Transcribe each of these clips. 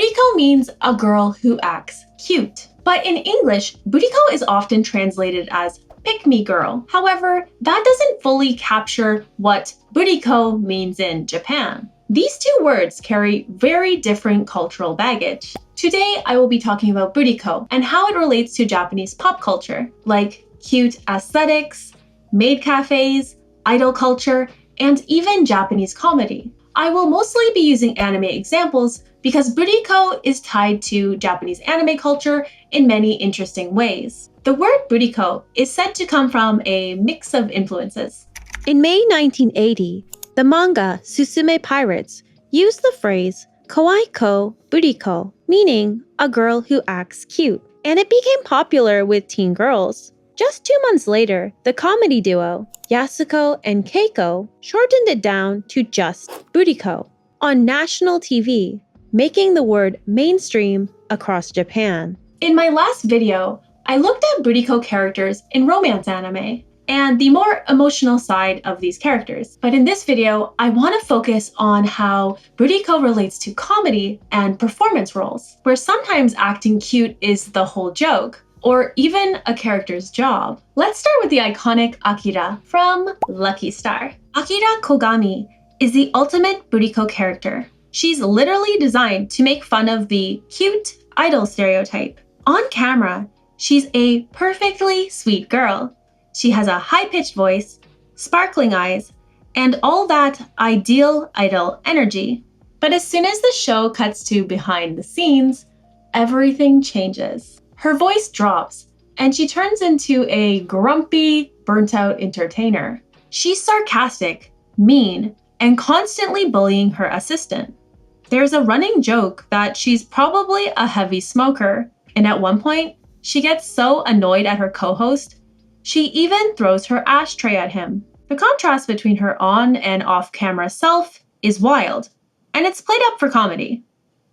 Burikko means a girl who acts cute. But in English, burikko is often translated as pick-me girl. However, that doesn't fully capture what burikko means in Japan. These two words carry very different cultural baggage. Today, I will be talking about burikko and how it relates to Japanese pop culture, like cute aesthetics, maid cafes, idol culture, and even Japanese comedy. I will mostly be using anime examples because burikko is tied to Japanese anime culture in many interesting ways. The word burikko is said to come from a mix of influences. In May 1980, the manga Susume Pirates used the phrase kawaii ko burikko, meaning a girl who acts cute, and it became popular with teen girls. Just 2 months later, the comedy duo Yasuko and Keiko shortened it down to just burikko on national TV, making the word mainstream across Japan. In my last video, I looked at burikko characters in romance anime and the more emotional side of these characters. But in this video, I want to focus on how burikko relates to comedy and performance roles, where sometimes acting cute is the whole joke, or even a character's job. Let's start with the iconic Akira from Lucky Star. Akira Kogami is the ultimate burikko character. She's literally designed to make fun of the cute idol stereotype. On camera, she's a perfectly sweet girl. She has a high-pitched voice, sparkling eyes, and all that ideal idol energy. But as soon as the show cuts to behind the scenes, everything changes. Her voice drops, and she turns into a grumpy, burnt-out entertainer. She's sarcastic, mean, and constantly bullying her assistant. There's a running joke that she's probably a heavy smoker, and at one point, she gets so annoyed at her co-host, she even throws her ashtray at him. The contrast between her on and off-camera self is wild, and it's played up for comedy.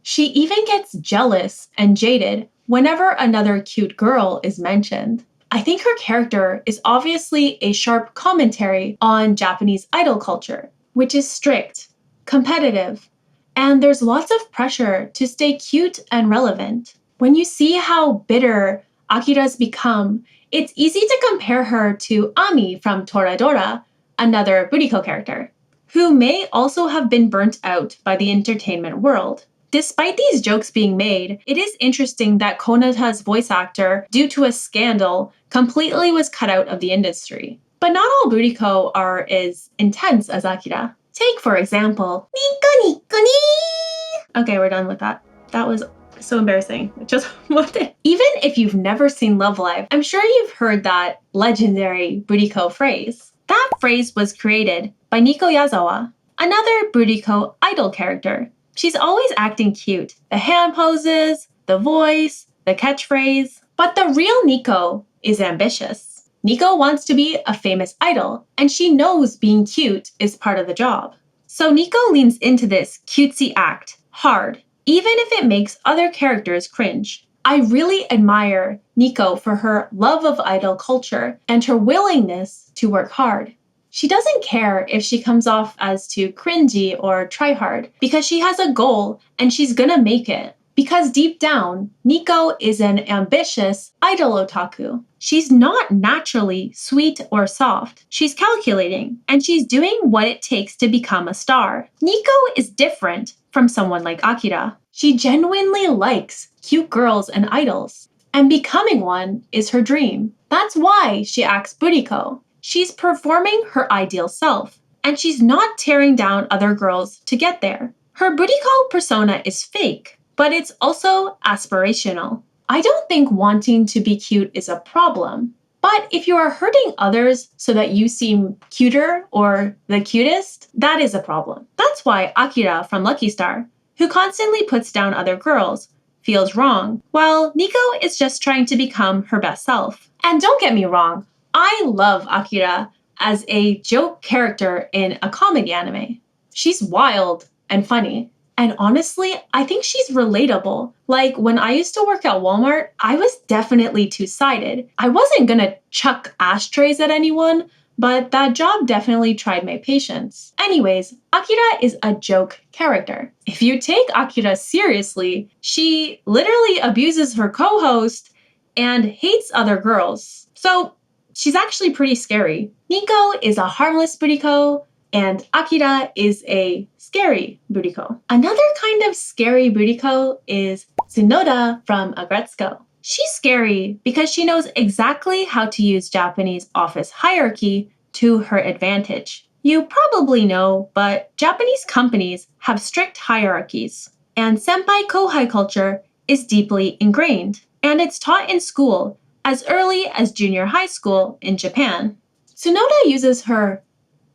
She even gets jealous and jaded whenever another cute girl is mentioned. I think her character is obviously a sharp commentary on Japanese idol culture, which is strict, competitive, and there's lots of pressure to stay cute and relevant. When you see how bitter Akira's become, it's easy to compare her to Ami from Toradora, another burikko character, who may also have been burnt out by the entertainment world. Despite these jokes being made, it is interesting that Konata's voice actor, due to a scandal, completely was cut out of the industry. But not all burikko are as intense as Akira. Take, for example, Nikko Nikko ni! Okay, we're done with that. That was so embarrassing. Just what? Even if you've never seen Love Live, I'm sure you've heard that legendary burikko phrase. That phrase was created by Nico Yazawa, another burikko idol character. She's always acting cute. The hand poses, the voice, the catchphrase. But the real Nico is ambitious. Nico wants to be a famous idol, and she knows being cute is part of the job. So Nico leans into this cutesy act hard, even if it makes other characters cringe. I really admire Nico for her love of idol culture and her willingness to work hard. She doesn't care if she comes off as too cringy or try hard because she has a goal and she's gonna make it. Because deep down, Nico is an ambitious idol otaku. She's not naturally sweet or soft. She's calculating, and she's doing what it takes to become a star. Nico is different from someone like Akira. She genuinely likes cute girls and idols, and becoming one is her dream. That's why she acts burikko. She's performing her ideal self, and she's not tearing down other girls to get there. Her burikko persona is fake, but it's also aspirational. I don't think wanting to be cute is a problem, but if you are hurting others so that you seem cuter or the cutest, that is a problem. That's why Akira from Lucky Star, who constantly puts down other girls, feels wrong, while Nico is just trying to become her best self. And don't get me wrong, I love Akira as a joke character in a comedy anime. She's wild and funny. And honestly, I think she's relatable. Like when I used to work at Walmart, I was definitely two-sided. I wasn't gonna chuck ashtrays at anyone, but that job definitely tried my patience. Anyways, Akira is a joke character. If you take Akira seriously, she literally abuses her co-host and hates other girls. So she's actually pretty scary. Nico is a harmless Burikko, and Akira is a scary Burikko. Another kind of scary Burikko is Tsunoda from Aggretsuko. She's scary because she knows exactly how to use Japanese office hierarchy to her advantage. You probably know, but Japanese companies have strict hierarchies, and senpai-kohai culture is deeply ingrained, and it's taught in school as early as junior high school in Japan. Tsunoda uses her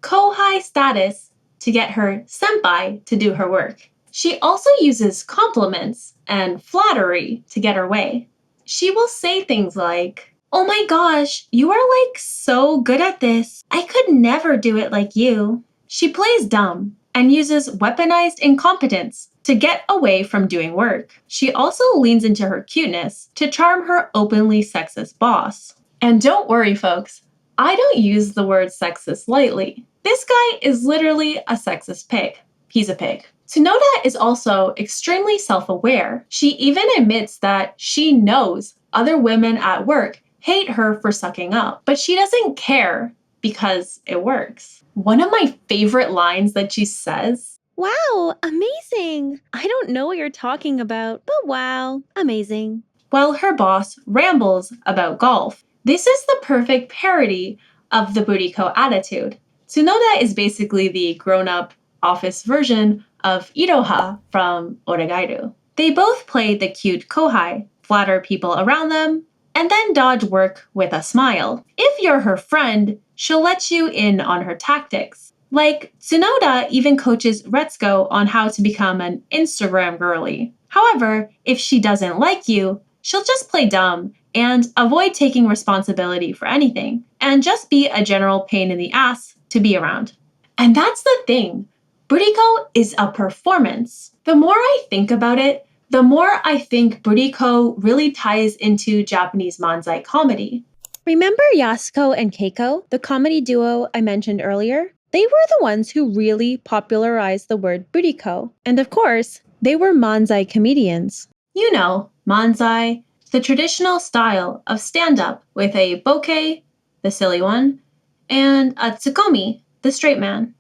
kohai status to get her senpai to do her work. She also uses compliments and flattery to get her way. She will say things like, "Oh my gosh, you are like so good at this. I could never do it like you." She plays dumb and uses weaponized incompetence to get away from doing work. She also leans into her cuteness to charm her openly sexist boss. And don't worry, folks, I don't use the word sexist lightly. This guy is literally a sexist pig. He's a pig. Tsunoda is also extremely self-aware. She even admits that she knows other women at work hate her for sucking up, but she doesn't care because it works. One of my favorite lines that she says, Wow, amazing! I don't know what you're talking about, but wow, amazing. while her boss rambles about golf. This is the perfect parody of the Burikko attitude. Tsunoda is basically the grown-up office version of Iroha from Oregairu. They both play the cute kohai, flatter people around them, and then dodge work with a smile. If you're her friend, she'll let you in on her tactics. Like, Tsunoda even coaches Retsuko on how to become an Instagram girly. However, if she doesn't like you, she'll just play dumb and avoid taking responsibility for anything, and just be a general pain in the ass to be around. And that's the thing. Burikko is a performance. The more I think about it, the more I think Burikko really ties into Japanese manzai comedy. Remember Yasuko and Keiko, the comedy duo I mentioned earlier? They were the ones who really popularized the word Burikko. And of course, they were manzai comedians. You know, manzai, the traditional style of stand-up with a bokeh, the silly one, and a tsukomi, the straight man.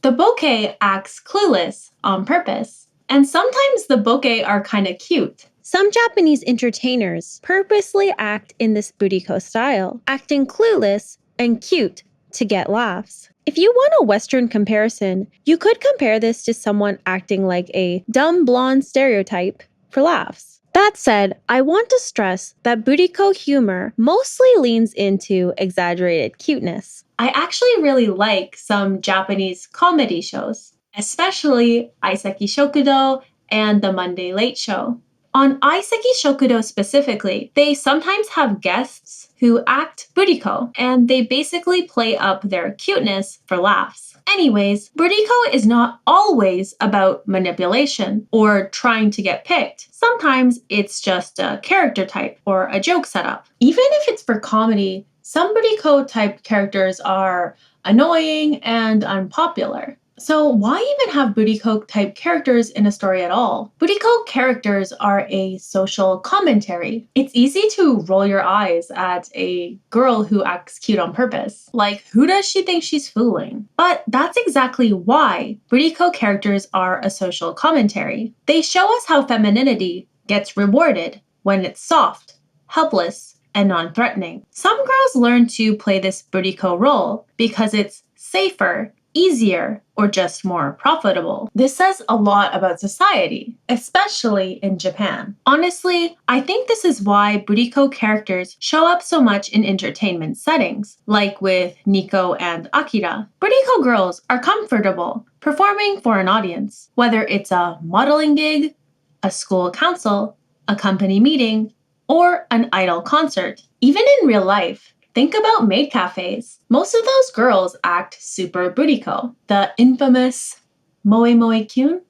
The bokeh acts clueless on purpose, and sometimes the bokeh are kinda cute. Some Japanese entertainers purposely act in this Burikko style, acting clueless and cute to get laughs. If you want a Western comparison, you could compare this to someone acting like a dumb blonde stereotype for laughs. That said, I want to stress that Burikko humor mostly leans into exaggerated cuteness. I actually really like some Japanese comedy shows, especially Aiseki Shokudo and the Monday Late Show. On Aiseki Shokudo specifically, they sometimes have guests who act Burikko, and they basically play up their cuteness for laughs. Anyways, Burikko is not always about manipulation or trying to get picked. Sometimes it's just a character type or a joke setup. Even if it's for comedy, some Burikko type characters are annoying and unpopular. So why even have Burikko type characters in a story at all? Burikko characters are a social commentary. It's easy to roll your eyes at a girl who acts cute on purpose. Like, who does she think she's fooling? But that's exactly why Burikko characters are a social commentary. They show us how femininity gets rewarded when it's soft, helpless, and non-threatening. Some girls learn to play this Burikko role because it's safer, easier, or just more profitable. This says a lot about society, especially in Japan. Honestly, I think this is why Burikko characters show up so much in entertainment settings, like with Nico and Akira. Burikko girls are comfortable performing for an audience, whether it's a modeling gig, a school council, a company meeting, or an idol concert. Even in real life, think about maid cafes. Most of those girls act super Burikko. The infamous MOE MOE KYUN?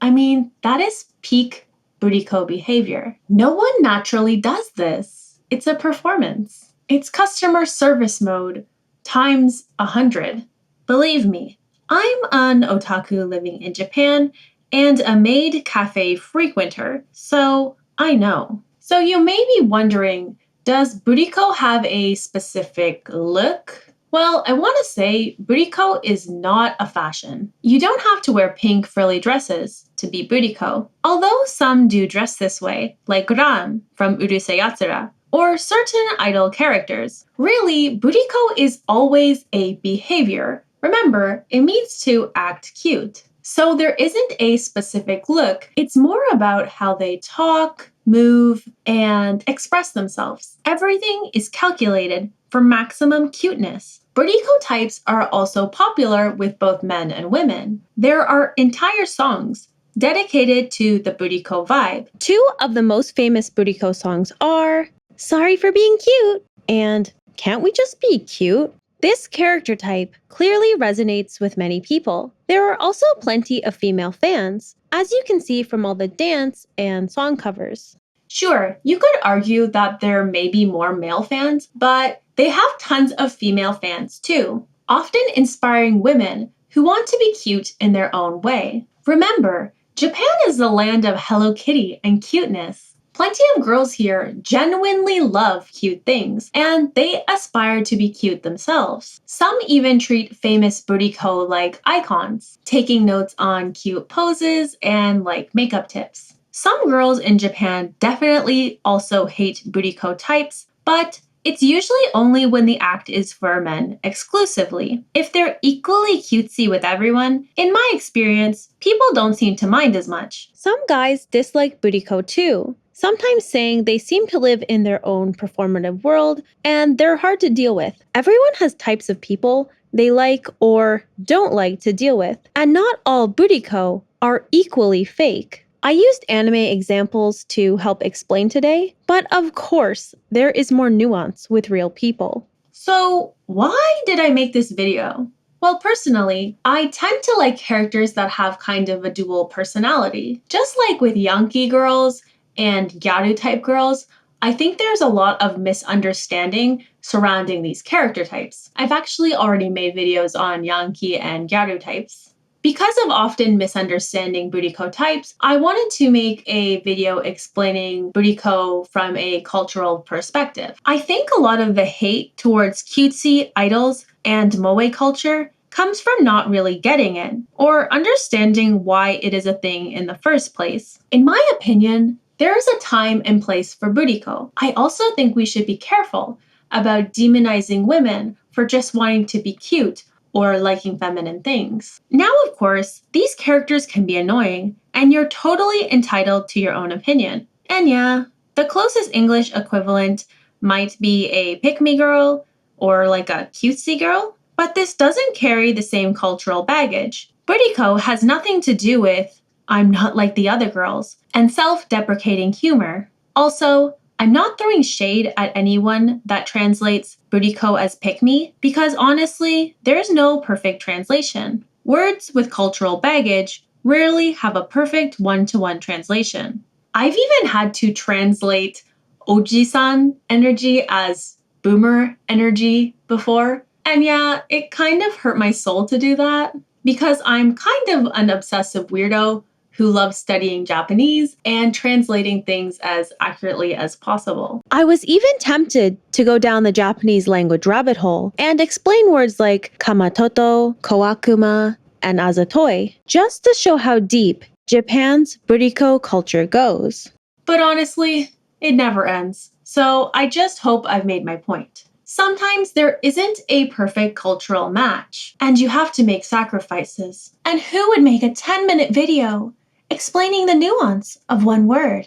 I mean, that is peak Burikko behavior. No one naturally does this. It's a performance. It's customer service mode times 100. Believe me, I'm an otaku living in Japan and a Maid Cafe frequenter, so I know. So you may be wondering, does Burikko have a specific look? Well, I want to say Burikko is not a fashion. You don't have to wear pink frilly dresses to be Burikko, although some do dress this way, like Rant from Urusei Yatsura, or certain idol characters. Really, Burikko is always a behavior. Remember, it means to act cute. So there isn't a specific look, it's more about how they talk, move, and express themselves. Everything is calculated for maximum cuteness. Burikko types are also popular with both men and women. There are entire songs dedicated to the Burikko vibe. Two of the most famous Burikko songs are Sorry for Being Cute and Can't We Just Be Cute? This character type clearly resonates with many people. There are also plenty of female fans, as you can see from all the dance and song covers. Sure, you could argue that there may be more male fans, but they have tons of female fans too, often inspiring women who want to be cute in their own way. Remember, Japan is the land of Hello Kitty and cuteness. Plenty of girls here genuinely love cute things, and they aspire to be cute themselves. Some even treat famous Burikko like icons, taking notes on cute poses and like makeup tips. Some girls in Japan definitely also hate Burikko types, but it's usually only when the act is for men exclusively. If they're equally cutesy with everyone, in my experience, people don't seem to mind as much. Some guys dislike Burikko too, sometimes saying they seem to live in their own performative world and they're hard to deal with. Everyone has types of people they like or don't like to deal with, and not all Burikko are equally fake. I used anime examples to help explain today, but of course, there is more nuance with real people. So, why did I make this video? Well, personally, I tend to like characters that have kind of a dual personality. Just like with Yankee girls and Gyaru type girls, I think there's a lot of misunderstanding surrounding these character types. I've actually already made videos on Yankee and Gyaru types. Because of often misunderstanding Burikko types, I wanted to make a video explaining Burikko from a cultural perspective. I think a lot of the hate towards cutesy idols and moe culture comes from not really getting it or understanding why it is a thing in the first place. In my opinion, there is a time and place for Burikko. I also think we should be careful about demonizing women for just wanting to be cute or liking feminine things. Now, of course, these characters can be annoying, and you're totally entitled to your own opinion. And yeah, the closest English equivalent might be a pick-me girl or like a cutesy girl, but this doesn't carry the same cultural baggage. Burikko has nothing to do with I'm not like the other girls and self-deprecating humor. Also, I'm not throwing shade at anyone that translates Burikko as pick me because honestly, there's no perfect translation. Words with cultural baggage rarely have a perfect one-to-one translation. I've even had to translate Oji-san energy as boomer energy before. And yeah, it kind of hurt my soul to do that because I'm kind of an obsessive weirdo who loves studying Japanese and translating things as accurately as possible. I was even tempted to go down the Japanese language rabbit hole and explain words like kamatoto, koakuma, and azatoi, just to show how deep Japan's Burikko culture goes. But honestly, it never ends. So I just hope I've made my point. Sometimes there isn't a perfect cultural match, and you have to make sacrifices. And who would make a 10-minute video explaining the nuance of one word?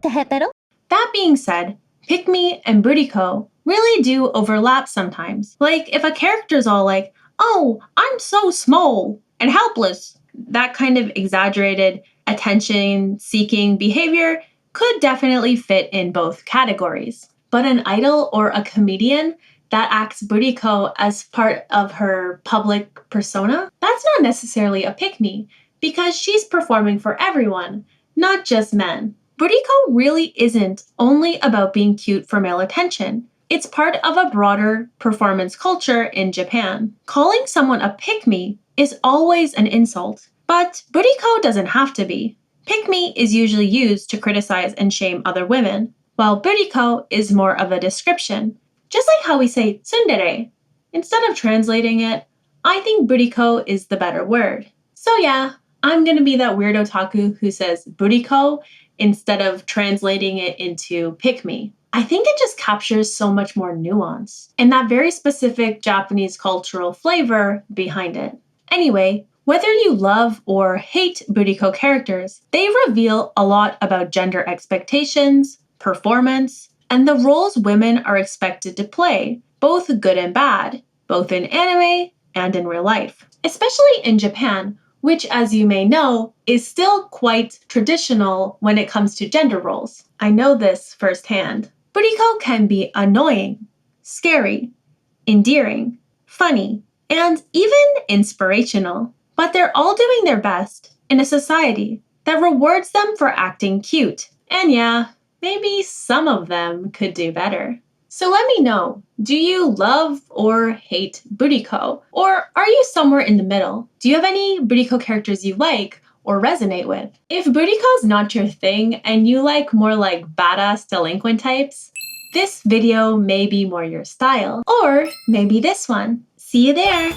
That being said, pick me and Burikko really do overlap sometimes. Like if a character's all like, oh, I'm so small and helpless, that kind of exaggerated attention-seeking behavior could definitely fit in both categories. But an idol or a comedian that acts Burikko as part of her public persona, that's not necessarily a pick-me because she's performing for everyone, not just men. Burikko really isn't only about being cute for male attention. It's part of a broader performance culture in Japan. Calling someone a pick-me is always an insult, but buriko doesn't have to be. Pick-me is usually used to criticize and shame other women, while buriko is more of a description, just like how we say tsundere. Instead of translating it, I think buriko is the better word. So yeah, I'm gonna be that weird otaku who says buriko instead of translating it into pick-me. I think it just captures so much more nuance and that very specific Japanese cultural flavor behind it. Anyway, whether you love or hate buriko characters, they reveal a lot about gender expectations, performance, and the roles women are expected to play, both good and bad, both in anime and in real life. Especially in Japan, which, as you may know, is still quite traditional when it comes to gender roles. I know this firsthand. Buriko can be annoying, scary, endearing, funny, and even inspirational. But they're all doing their best in a society that rewards them for acting cute. And yeah, maybe some of them could do better. So let me know, do you love or hate buriko? Or are you somewhere in the middle? Do you have any buriko characters you like or resonate with? If buriko's not your thing and you like more like badass delinquent types, this video may be more your style. Or maybe this one. See you there!